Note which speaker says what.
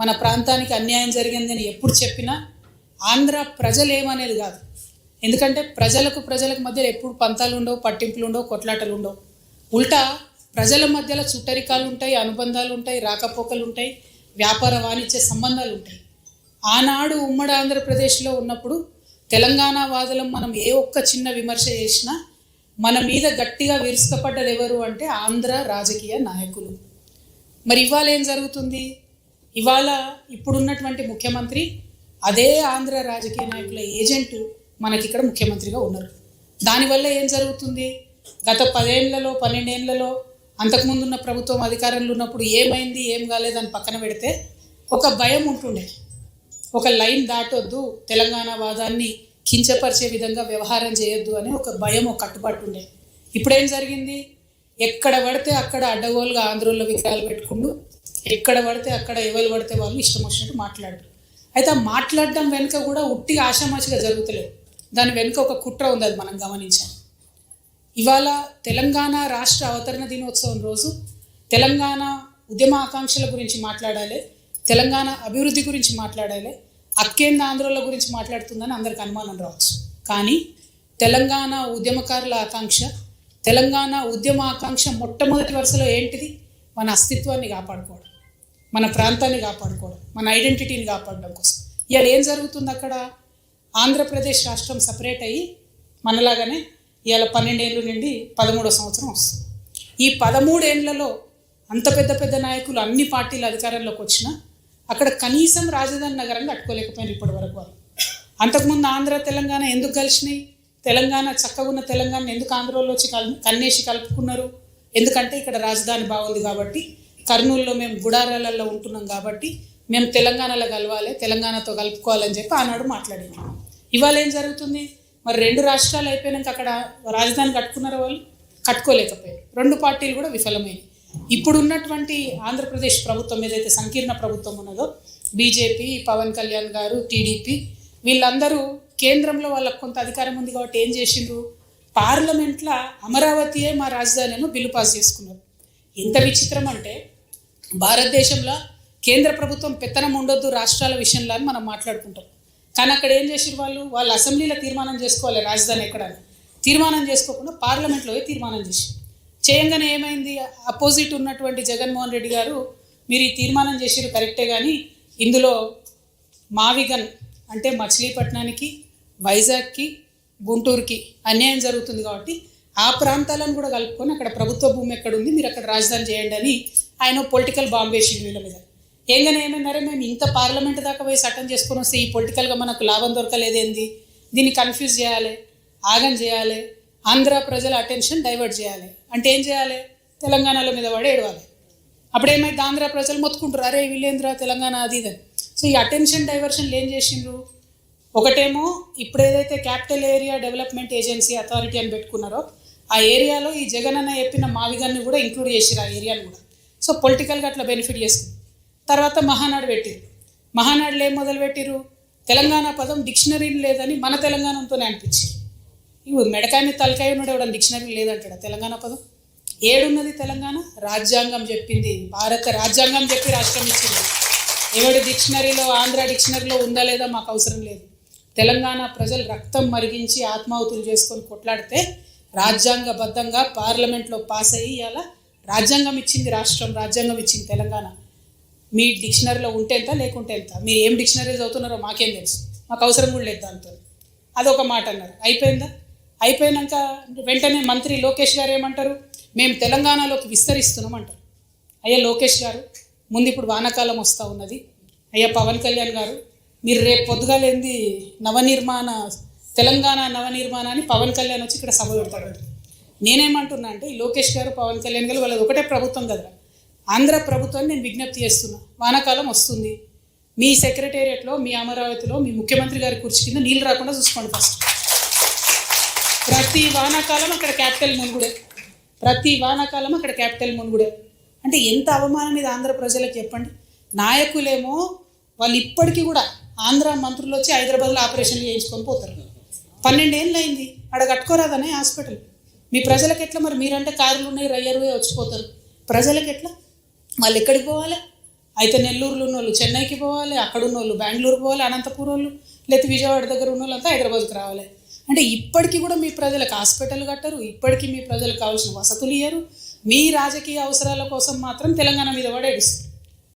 Speaker 1: మన ప్రాంతానికి అన్యాయం జరిగిందని ఎప్పుడు చెప్పినా ఆంధ్ర ప్రజలు ఏమనేది కాదు. ఎందుకంటే ప్రజలకు మధ్యలో ఎప్పుడు పంతాలు ఉండవు, పట్టింపులు ఉండవు, కొట్లాటలు ఉండవు. ఉల్టా ప్రజల మధ్యలో చుట్టరికాలు ఉంటాయి, అనుబంధాలు ఉంటాయి, రాకపోకలు ఉంటాయి, వ్యాపార వాణిజ్య సంబంధాలు ఉంటాయి. ఆనాడు ఉమ్మడి ఆంధ్రప్రదేశ్లో ఉన్నప్పుడు తెలంగాణ వాదులం మనం ఏ ఒక్క చిన్న విమర్శ చేసినా మన మీద గట్టిగా విరుచుకపడ్డది ఎవరు అంటే ఆంధ్ర రాజకీయ నాయకులు. మరి ఇవాళ ఏం జరుగుతుంది? ఇవాళ ఇప్పుడున్నటువంటి ముఖ్యమంత్రి అదే ఆంధ్ర రాజకీయ నాయకుల ఏజెంటు మనకి ఇక్కడ ముఖ్యమంత్రిగా ఉన్నారు. దానివల్ల ఏం జరుగుతుంది? గత 10 ఏళ్లలో 12 ఏళ్లలో అంతకుముందున్న ప్రభుత్వం అధికారంలో ఉన్నప్పుడు ఏమైంది ఏం కాలేదని పక్కన పెడితే ఒక భయం ఉంటుండే. ఒక లైన్ దాటొద్దు, తెలంగాణ వాదాన్ని కించపరిచే విధంగా వ్యవహారం చేయొద్దు అని ఒక భయం, ఒక కట్టుబాటు ఉండే. ఇప్పుడేం జరిగింది? ఎక్కడ పడితే అక్కడ అడ్డగోలుగా ఆంధ్రోళ్ళ విగ్రహాలు పెట్టుకుంటూ ఎక్కడ పడితే అక్కడ ఎవరు పడితే వాళ్ళు ఇష్టం వచ్చినట్టు మాట్లాడరు. అయితే ఆ మాట్లాడడం వెనుక కూడా ఉట్టిగా ఆషామాషిగా జరుగుతలేదు. దాని వెనుక ఒక కుట్ర ఉంది, అది మనం గమనించాం. ఇవాళ తెలంగాణ రాష్ట్ర అవతరణ దినోత్సవం రోజు తెలంగాణ ఉద్యమ ఆకాంక్షల గురించి మాట్లాడాలి, తెలంగాణ అభివృద్ధి గురించి మాట్లాడాలి, అక్కేంద ఆంధ్రోళ్ళ గురించి మాట్లాడుతుందని అందరికి అనుమానం రావచ్చు. కానీ తెలంగాణ ఉద్యమకారుల ఆకాంక్ష, తెలంగాణ ఉద్యమ ఆకాంక్ష మొట్టమొదటి వరుసలో ఏంటిది? మన అస్తిత్వాన్ని కాపాడుకోవడం, మన ప్రాంతాన్ని కాపాడుకోవడం, మన ఐడెంటిటీని కాపాడడం కోసం. ఇవాళ ఏం జరుగుతుంది? అక్కడ ఆంధ్రప్రదేశ్ రాష్ట్రం సపరేట్ అయ్యి మనలాగానే ఇవాళ 12 ఏళ్ళు నుండి 13వ సంవత్సరం వస్తుంది. ఈ 13 ఏళ్లలో అంత పెద్ద నాయకులు అన్ని పార్టీల అధికారంలోకి వచ్చినా అక్కడ కనీసం రాజధాని నగరంగా కట్టుకోలేకపోయినారు ఇప్పటి వరకు వాళ్ళు. అంతకుముందు ఆంధ్ర తెలంగాణ ఎందుకు కలిసినాయి? తెలంగాణ చక్కగా ఉన్న తెలంగాణ ఎందుకు ఆంధ్రలో వచ్చి కన్నేసి కలుపుకున్నారు? ఎందుకంటే ఇక్కడ రాజధాని బాగుంది కాబట్టి, కర్నూలులో మేము గుడారాలలో ఉంటున్నాం కాబట్టి మేము తెలంగాణలో కలవాలి, తెలంగాణతో కలుపుకోవాలని చెప్పి ఆనాడు మాట్లాడింది. ఇవాళ ఏం జరుగుతుంది? మరి 2 రాష్ట్రాలు అయిపోయినాక అక్కడ రాజధాని కట్టుకున్నారో వాళ్ళు? కట్టుకోలేకపోయారు. 2 పార్టీలు కూడా విఫలమైనవి. ఇప్పుడు ఉన్నటువంటి ఆంధ్రప్రదేశ్ ప్రభుత్వం ఏదైతే సంకీర్ణ ప్రభుత్వం ఉన్నదో, బీజేపీ, పవన్ కళ్యాణ్ గారు, టీడీపీ, వీళ్ళందరూ కేంద్రంలో వాళ్ళకు కొంత అధికారం ఉంది కాబట్టి ఏం చేసిండ్రు? పార్లమెంట్లో అమరావతియే మా రాజధాని అని బిల్లు పాస్ చేసుకున్నారు. ఎంత విచిత్రం అంటే భారతదేశంలో కేంద్ర ప్రభుత్వం పెత్తనం ఉండొద్దు రాష్ట్రాల విషయంలో అని మనం మాట్లాడుకుంటాం. కానీ అక్కడ ఏం చేసారు? వాళ్ళు అసెంబ్లీలో తీర్మానం చేసుకోవాలి రాజధాని ఎక్కడని. తీర్మానం చేసుకోకుండా పార్లమెంట్లో తీర్మానం చేసి చేయంగానే ఏమైంది? అపోజిట్ ఉన్నటువంటి జగన్మోహన్ రెడ్డి గారు మీరు ఈ తీర్మానం చేసారు కరెక్టే, కానీ ఇందులో మావిగన్ అంటే మచిలీపట్నానికి, వైజాగ్కి, గుంటూరుకి అన్యాయం జరుగుతుంది కాబట్టి ఆ ప్రాంతాలను కూడా కలుపుకొని అక్కడ ప్రభుత్వ భూమి ఎక్కడ ఉంది, మీరు అక్కడ రాజధాని చేయండి అని ఆయన పొలిటికల్ బాంబేషన్ వీళ్ళ మీద. ఏంగానే ఏమన్నారే, మేము ఇంత పార్లమెంట్ దాకా పోయి చట్టం చేసుకొని వస్తే ఈ పొలిటికల్గా మనకు లాభం దొరకలేదేంది, దీన్ని కన్ఫ్యూజ్ చేయాలి, ఆగం చేయాలి, ఆంధ్ర ప్రజల అటెన్షన్ డైవర్ట్ చేయాలి అంటే ఏం చేయాలి? తెలంగాణలో మీద పడి ఏడవాలి. అప్పుడేమైతే ఆంధ్ర ప్రజలు మొత్తుకుంటారు, అరే వీళ్ళేంద్ర తెలంగాణ అది ఇదని. సో ఈ అటెన్షన్ డైవర్షన్లు ఏం చేసిండ్రు? ఒకటేమో ఇప్పుడు ఏదైతే capital area development agency authority అని పెట్టుకున్నారో ఆ ఏరియాలో ఈ జగన్ అన్న చెప్పిన మావిగన్ని కూడా ఇంక్లూడ్ చేసిరు ఆ ఏరియాను కూడా. సో పొలిటికల్గా అట్లా బెనిఫిట్ చేసుకుంది. తర్వాత మహానాడు పెట్టిరు. మహానాడులో ఏం మొదలు పెట్టిరు? తెలంగాణ పదం డిక్షనరీని లేదని మన తెలంగాణతోనే అనిపించి, ఇవి మెడకాయ మీద తలకాయ ఉన్నాడు ఎవడని డిక్షనరీ లేదంటాడు తెలంగాణ పదం. ఏడున్నది తెలంగాణ? రాజ్యాంగం చెప్పింది, భారత రాజ్యాంగం చెప్పి రాష్ట్రం ఇచ్చింది. ఎవడి డిక్షనరీలో, ఆంధ్ర డిక్షనరీలో ఉందా లేదా మాకు అవసరం లేదు. తెలంగాణ ప్రజలు రక్తం మరిగించి ఆత్మాహుతులు చేసుకొని కొట్లాడితే రాజ్యాంగబద్ధంగా పార్లమెంట్లో పాస్ అయ్యి ఇలా రాజ్యాంగం ఇచ్చింది రాష్ట్రం, రాజ్యాంగం ఇచ్చింది తెలంగాణ. మీ డిక్షనరీలో ఉంటే ఎంత లేకుంటే ఎంత, మీరు ఏం డిక్షనరీ చదువుతున్నారో మాకేం తెలుసు, మాకు అవసరం కూడా లేదు దాంతో. అదొక మాట అన్నారు. అయిపోయిందా? అయిపోయినాక వెంటనే మంత్రి లోకేష్ గారు ఏమంటారు? మేము తెలంగాణలోకి విస్తరిస్తున్నాం అంటారు. అయ్యా లోకేష్ గారు, ముందు ఇప్పుడు వానాకాలం వస్తూ ఉన్నది. అయ్యా పవన్ కళ్యాణ్ గారు, మీరు రేపు పొద్దుగాలేంది తెలంగాణ నవనిర్మాణాన్ని పవన్ కళ్యాణ్ వచ్చి ఇక్కడ సభ పెడతాడు. నేనేమంటున్నా అంటే ఈ లోకేష్ గారు, పవన్ కళ్యాణ్ గారు వాళ్ళది ఒకటే ప్రభుత్వం కదా, ఆంధ్ర ప్రభుత్వాన్ని నేను విజ్ఞప్తి చేస్తున్నా. వానాకాలం వస్తుంది, మీ సెక్రటేరియట్లో, మీ అమరావతిలో మీ ముఖ్యమంత్రి గారి కుర్చీ కింద నీళ్ళు రాకుండా చూసుకోండి. ఫస్ట్ ప్రతి వానాకాలం అక్కడ క్యాపిటల్ మునుగుడే, ప్రతి వానాకాలం అక్కడ క్యాపిటల్ మునుగుడే. అంటే ఎంత అవమానం ఇది ఆంధ్ర ప్రజలకు చెప్పండి. నాయకులేమో వాళ్ళు ఇప్పటికీ కూడా ఆంధ్ర మంత్రులు వచ్చి హైదరాబాద్లో ఆపరేషన్లు చేయించుకొని పోతారు. 12 ఏళ్ళు అయింది, ఆడ కట్టుకోరాదనే హాస్పిటల్. మీ ప్రజలకు ఎట్లా? మరి మీరంటే కార్లు ఉన్నాయి, రయ్యరువే వచ్చిపోతారు. ప్రజలకు ఎట్లా? వాళ్ళు ఎక్కడికి పోవాలి? అయితే నెల్లూరులో ఉన్న వాళ్ళు చెన్నైకి పోవాలి, అక్కడ ఉన్న వాళ్ళు బెంగళూరు పోవాలి, అనంతపురం వాళ్ళు, లేకపోతే విజయవాడ దగ్గర ఉన్న వాళ్ళంతా హైదరాబాద్కి రావాలి. అంటే ఇప్పటికీ కూడా మీ ప్రజలకు హాస్పిటల్ కట్టరు, ఇప్పటికీ మీ ప్రజలకు కావాల్సిన వసతులు ఇయ్యరు. మీ రాజకీయ అవసరాల కోసం మాత్రం తెలంగాణ మీద పడేస్తారు.